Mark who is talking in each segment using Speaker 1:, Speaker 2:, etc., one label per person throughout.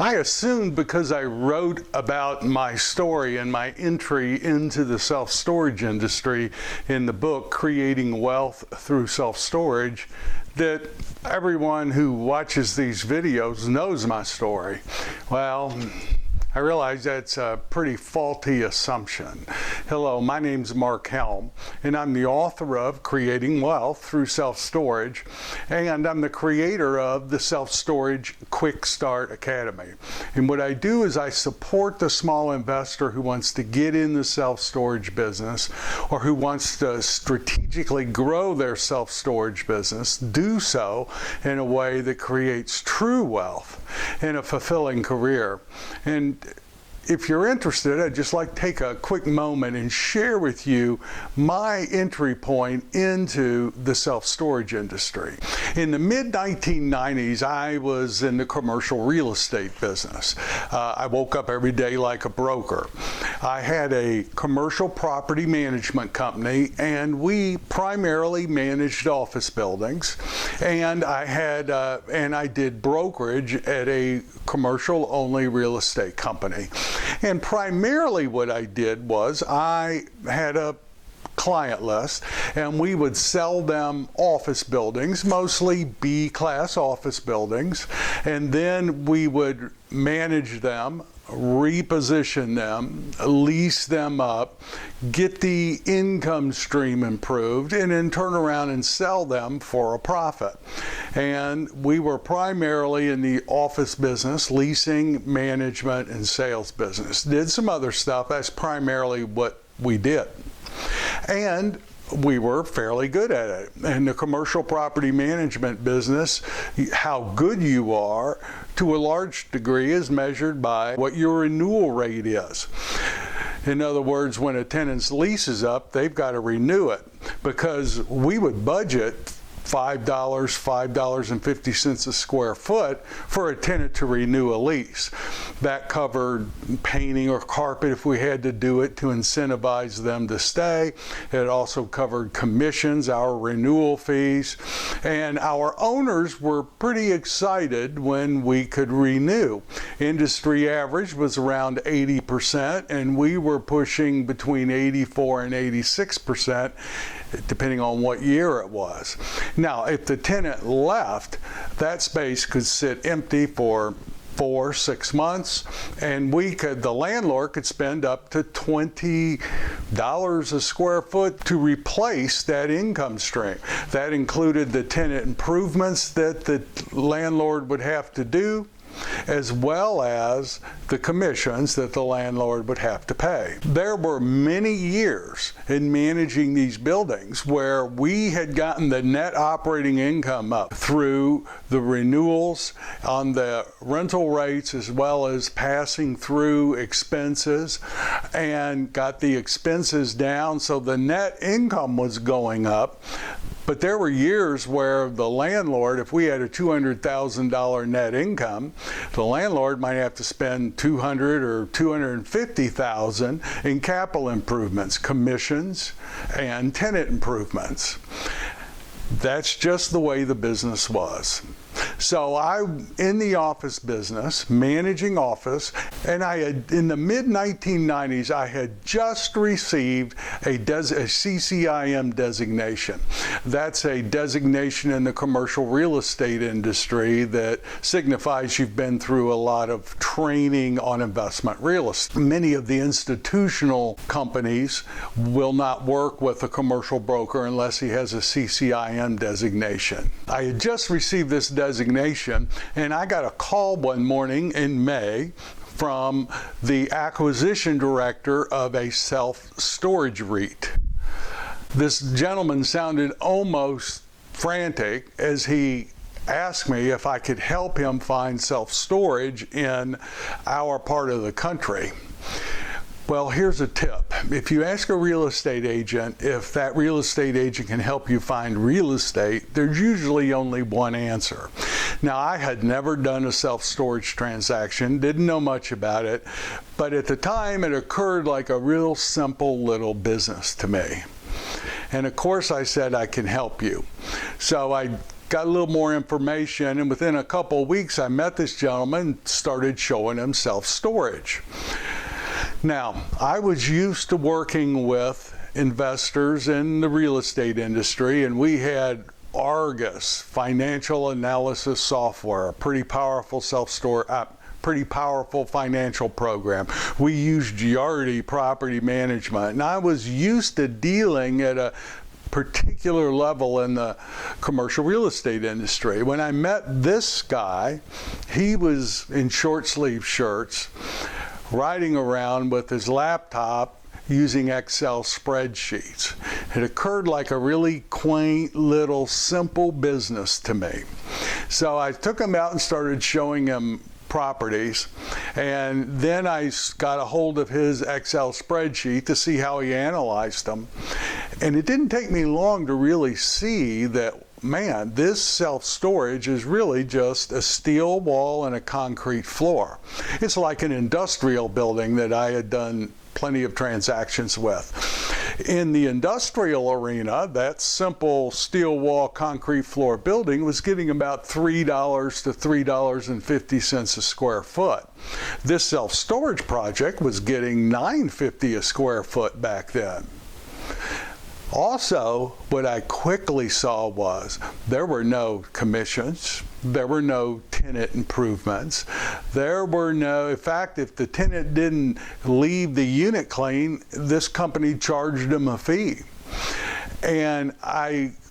Speaker 1: I assumed because I wrote about my story and my entry into the self-storage industry in the book, Creating Wealth Through Self-Storage, that everyone who watches these videos knows my story. Well, I realize that's a pretty faulty assumption. Hello, my name's Mark Helm, and I'm the author of Creating Wealth Through Self-Storage, and I'm the creator of the Self-Storage Quick Start Academy. And what I do is I support the small investor who wants to get in the self-storage business or who wants to strategically grow their self-storage business, do so in a way that creates true wealth and a fulfilling career. And if you're interested, I'd just like to take a quick moment and share with you my entry point into the self-storage industry. In the mid-1990s, I was in the commercial real estate business. I woke up every day like a broker. I had a commercial property management company, and we primarily managed office buildings. And I did brokerage at a commercial-only real estate company. And primarily what I did was I had a client list, and we would sell them office buildings, mostly B-class office buildings, and then we would manage them, reposition them, lease them up, get the income stream improved, and then turn around and sell them for a profit. And we were primarily in the office business, leasing, management, and sales business. Did some other stuff. That's primarily what we did. And we were fairly good at it. In the commercial property management business, how good you are to a large degree is measured by what your renewal rate is. In other words, when a tenant's lease is up, they've got to renew it, because we would budget $5.50 a square foot for a tenant to renew a lease. That covered painting or carpet if we had to do it to incentivize them to stay. It also covered commissions, our renewal fees, and our owners were pretty excited when we could renew. Industry average was around 80%, and we were pushing between 84 and 86%, depending on what year it was. Now, if the tenant left, that space could sit empty for 4-6 months, and the landlord could spend up to $20 a square foot to replace that income stream. That included the tenant improvements that the landlord would have to do, as well as the commissions that the landlord would have to pay. There were many years in managing these buildings where we had gotten the net operating income up through the renewals on the rental rates, as well as passing through expenses, and got the expenses down, so the net income was going up. But there were years where the landlord, if we had a $200,000 net income, the landlord might have to spend $200,000 or $250,000 in capital improvements, commissions, and tenant improvements. That's just the way the business was. So I'm in the office business, managing office, and in the mid-1990s, I had just received a Ccim designation. That's a designation in the commercial real estate industry that signifies you've been through a lot of training on investment real estate. Many of the institutional companies will not work with a commercial broker unless he has a Ccim designation. I had just received this designation, and I got a call one morning in May from the acquisition director of a self-storage REIT. This gentleman sounded almost frantic as he asked me if I could help him find self-storage in our part of the country. Well, here's a tip. If you ask a real estate agent if that real estate agent can help you find real estate, there's usually only one answer. Now, I had never done a self-storage transaction, didn't know much about it, but at the time it occurred like a real simple little business to me. And of course I said, I can help you. So I got a little more information, and within a couple of weeks I met this gentleman and started showing him self-storage. Now, I was used to working with investors in the real estate industry, and we had Argus financial analysis software, a pretty powerful pretty powerful financial program. We used Giardi property management, and I was used to dealing at a particular level in the commercial real estate industry. When I met this guy, he was in short sleeve shirts, riding around with his laptop using Excel spreadsheets. It occurred like a really quaint little simple business to me. So I took him out and started showing him properties, and then I got a hold of his Excel spreadsheet to see how he analyzed them. And it didn't take me long to really see that, man, this self-storage is really just a steel wall and a concrete floor. It's like an industrial building that I had done plenty of transactions with. In the industrial arena, that simple steel wall, concrete floor building was getting about $3 to $3.50 a square foot. This self-storage project was getting $9.50 a square foot back then. Also, what I quickly saw was there were no commissions, there were no tenant improvements, there were no, in fact, if the tenant didn't leave the unit clean, this company charged them a fee. And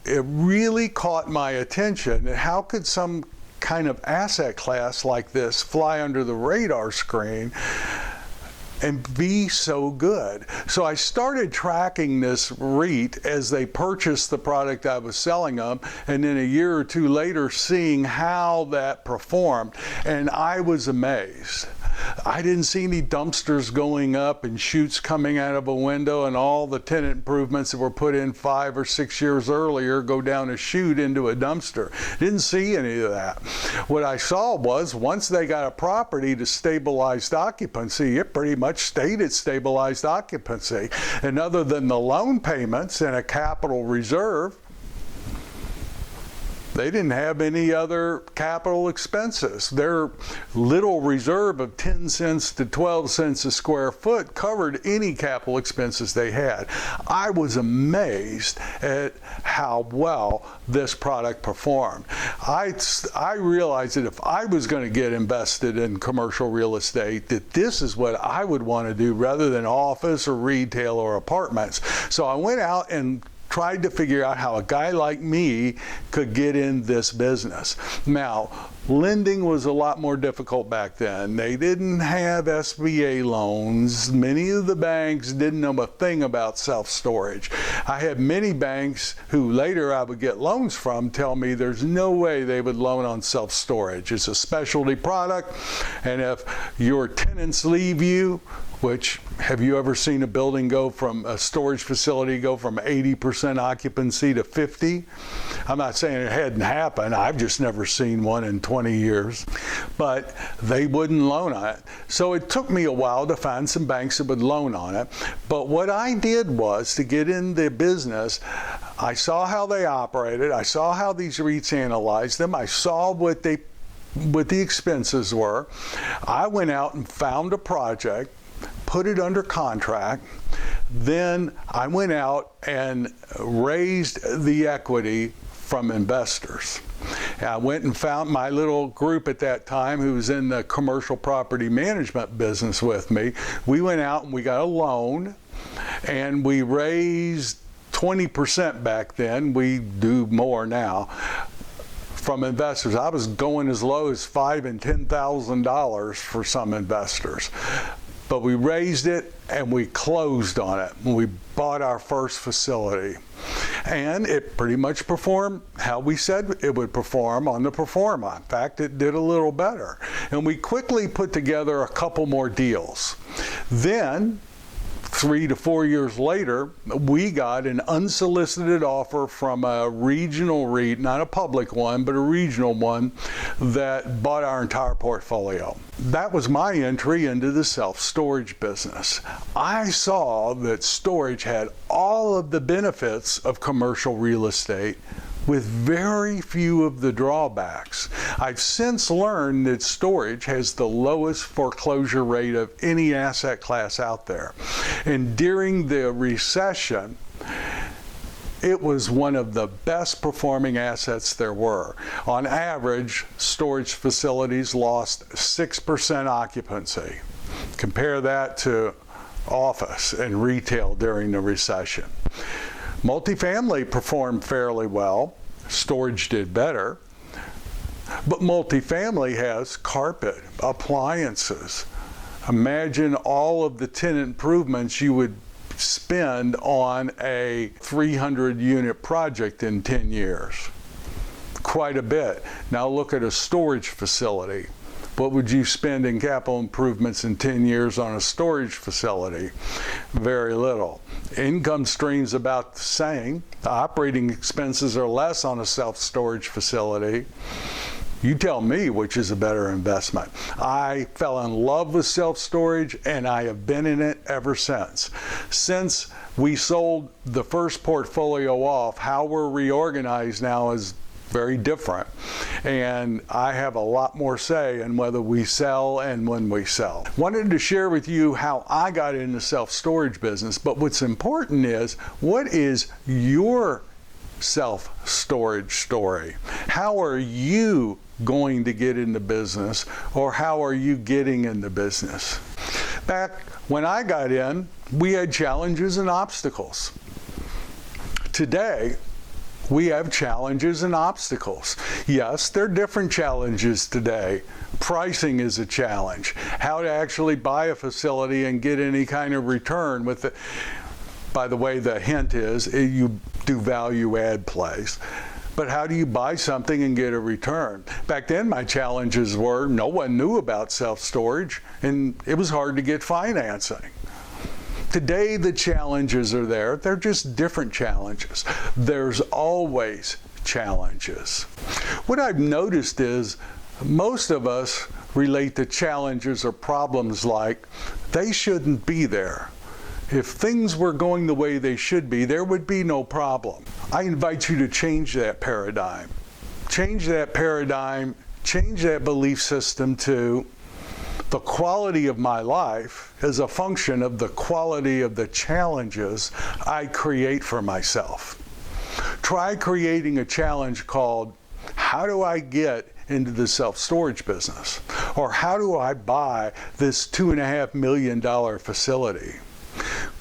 Speaker 1: it really caught my attention. How could some kind of asset class like this fly under the radar screen and be so good? So I started tracking this REIT as they purchased the product I was selling them, and then a year or two later seeing how that performed, and I was amazed. I didn't see any dumpsters going up and chutes coming out of a window, and all the tenant improvements that were put in 5 or 6 years earlier go down a chute into a dumpster. Didn't see any of that. What I saw was once they got a property to stabilized occupancy, it pretty much stayed at stabilized occupancy. And other than the loan payments and a capital reserve, they didn't have any other capital expenses. Their little reserve of 10 cents to 12 cents a square foot covered any capital expenses they had. I was amazed at how well this product performed. I realized that if I was going to get invested in commercial real estate, that this is what I would want to do rather than office or retail or apartments. So I went out and tried to figure out how a guy like me could get in this business. Now, lending was a lot more difficult back then. They didn't have SBA loans. Many of the banks didn't know a thing about self-storage. I had many banks who later I would get loans from tell me there's no way they would loan on self-storage. It's a specialty product, and if your tenants leave you, which, have you ever seen a building go from a storage facility go from 80% occupancy to 50? I'm not saying it hadn't happened. I've just never seen one in 20 years. But they wouldn't loan on it. So it took me a while to find some banks that would loan on it. But what I did was to get in the business, I saw how they operated. I saw how these REITs analyzed them. I saw what the expenses were. I went out and found a project, put it under contract. Then I went out and raised the equity from investors. I went and found my little group at that time who was in the commercial property management business with me. We went out and we got a loan, and we raised 20% back then. We do more now from investors. I was going as low as $5,000 and $10,000 for some investors. But we raised it and we closed on it. We bought our first facility. And it pretty much performed how we said it would perform on the pro forma. In fact, it did a little better. And we quickly put together a couple more deals. Then, 3 to 4 years later, we got an unsolicited offer from a regional REIT, not a public one, but a regional one, that bought our entire portfolio. That was my entry into the self-storage business. I saw that storage had all of the benefits of commercial real estate with very few of the drawbacks. I've since learned that storage has the lowest foreclosure rate of any asset class out there. And during the recession, it was one of the best performing assets there were. On average, storage facilities lost 6% occupancy. Compare that to office and retail during the recession. Multifamily performed fairly well. Storage did better. But multifamily has carpet, appliances. Imagine all of the tenant improvements you would spend on a 300-unit project in 10 years. Quite a bit. Now look at a storage facility. What would you spend in capital improvements in 10 years on a storage facility? Very little. Income stream's about the same. The operating expenses are less on a self-storage facility. You tell me which is a better investment. I fell in love with self-storage, and I have been in it ever since. Since we sold the first portfolio off, how we're reorganized now is very different. And I have a lot more say in whether we sell and when we sell. Wanted to share with you how I got into self-storage business, but what's important is, what is your self-storage story? How are you going to get into business, or how are you getting into business? Back when I got in, we had challenges and obstacles. Today, we have challenges and obstacles. Yes, there are different challenges today. Pricing is a challenge. How to actually buy a facility and get any kind of return with it. By the way, the hint is you do value add plays. But how do you buy something and get a return? Back then, my challenges were no one knew about self-storage, and it was hard to get financing. Today, the challenges are there. They're just different challenges. There's always challenges. What I've noticed is most of us relate to challenges or problems like they shouldn't be there. If things were going the way they should be, there would be no problem. I invite you to change that paradigm. Change that paradigm, change that belief system to the quality of my life is a function of the quality of the challenges I create for myself. Try creating a challenge called, how do I get into the self-storage business? Or how do I buy this $2.5 million facility?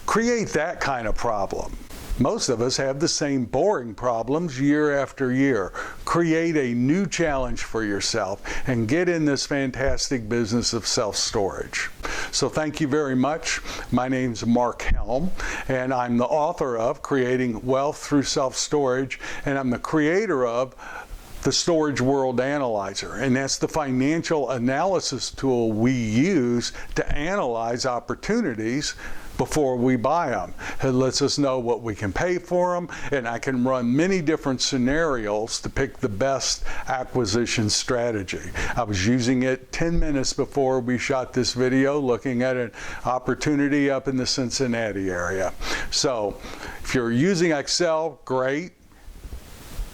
Speaker 1: Create that kind of problem. Most of us have the same boring problems year after year. Create a new challenge for yourself and get in this fantastic business of self-storage. So thank you very much. My name's Mark Helm, and I'm the author of Creating Wealth Through Self-Storage, and I'm the creator of the Storage World Analyzer, and that's the financial analysis tool we use to analyze opportunities before we buy them. It lets us know what we can pay for them, and I can run many different scenarios to pick the best acquisition strategy. I was using it 10 minutes before we shot this video, looking at an opportunity up in the Cincinnati area. So if you're using Excel, great.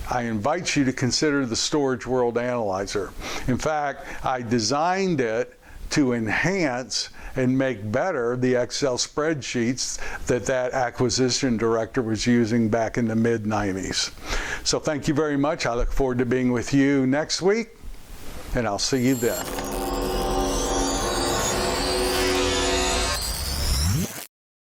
Speaker 1: I invite you to consider the Storage World Analyzer. In fact, I designed it to enhance and make better the Excel spreadsheets that acquisition director was using back in the mid-90s. So thank you very much. I look forward to being with you next week, and I'll see you then.